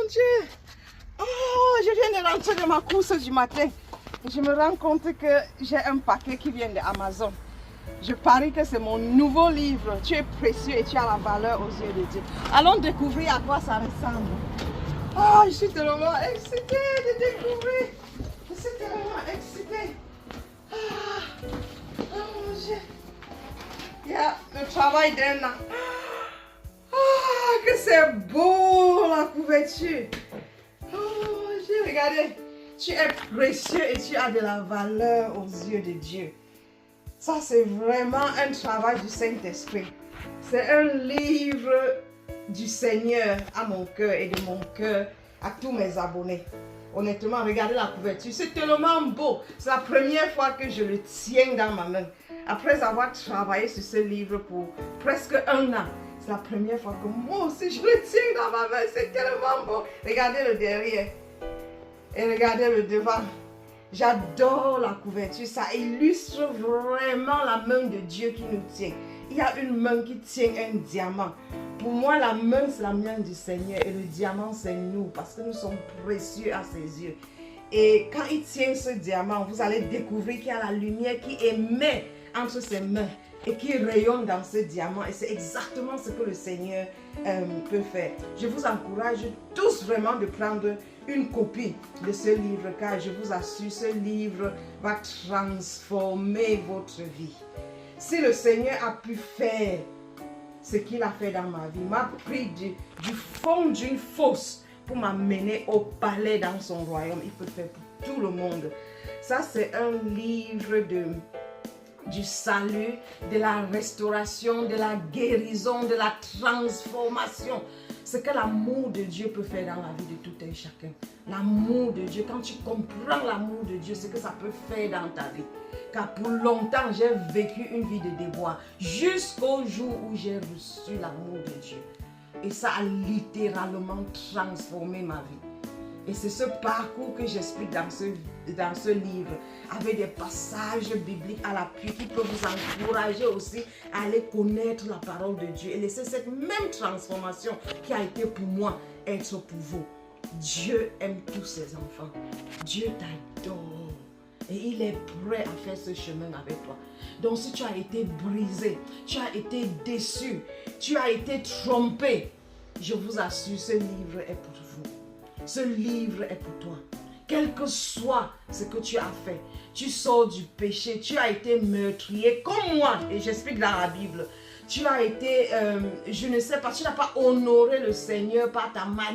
mon Dieu. Oh, je viens de rentrer de ma course du matin. Je me rends compte que j'ai un paquet qui vient d'Amazon. Je parie que c'est mon nouveau livre. Tu es précieux et tu as la valeur aux yeux de Dieu. Allons découvrir à quoi ça ressemble. Oh, je suis tellement excitée de découvrir. Je suis tellement excitée. Oh mon Dieu. Il y a le travail d'un an. Oh, que c'est beau la couverture. Oh mon Dieu, regardez. Tu es précieux et tu as de la valeur aux yeux de Dieu. Ça, c'est vraiment un travail du Saint-Esprit. C'est un livre du Seigneur à mon cœur et de mon cœur à tous mes abonnés. Honnêtement, regardez la couverture. C'est tellement beau. C'est la première fois que je le tiens dans ma main. Après avoir travaillé sur ce livre pour presque un an, c'est la première fois que moi aussi je le tiens dans ma main. C'est tellement beau. Regardez le derrière. Et regardez le devant. J'adore la couverture. Ça illustre vraiment la main de Dieu qui nous tient. Il y a une main qui tient un diamant. Pour moi, la main, c'est la main du Seigneur. Et le diamant, c'est nous. Parce que nous sommes précieux à ses yeux. Et quand il tient ce diamant, vous allez découvrir qu'il y a la lumière qui émet entre ses mains et qui rayonne dans ce diamant. Et c'est exactement ce que le Seigneur peut faire. Je vous encourage tous vraiment de prendre une copie de ce livre, car je vous assure, ce livre va transformer votre vie. Si le Seigneur a pu faire ce qu'il a fait dans ma vie, m'a pris du fond d'une fosse pour m'amener au palais dans son royaume, il peut faire pour tout le monde. Ça, c'est un livre du salut, de la restauration, de la guérison, de la transformation. Ce que l'amour de Dieu peut faire dans la vie de tout un chacun. L'amour de Dieu, quand tu comprends l'amour de Dieu, ce que ça peut faire dans ta vie. Car pour longtemps, j'ai vécu une vie de déboire jusqu'au jour où j'ai reçu l'amour de Dieu. Et ça a littéralement transformé ma vie. Et c'est ce parcours que j'explique dans ce livre, avec des passages bibliques à l'appui qui peuvent vous encourager aussi à aller connaître la parole de Dieu et laisser cette même transformation qui a été pour moi être pour vous. Dieu aime tous ses enfants. Dieu t'adore. Et il est prêt à faire ce chemin avec toi. Donc si tu as été brisé, tu as été déçu, tu as été trompé, je vous assure, ce livre est pour vous. Ce livre est pour toi. Quel que soit ce que tu as fait, tu sors du péché, tu as été meurtrier comme moi, et j'explique dans la Bible. Tu as été, je ne sais pas, tu n'as pas honoré le Seigneur par ta manière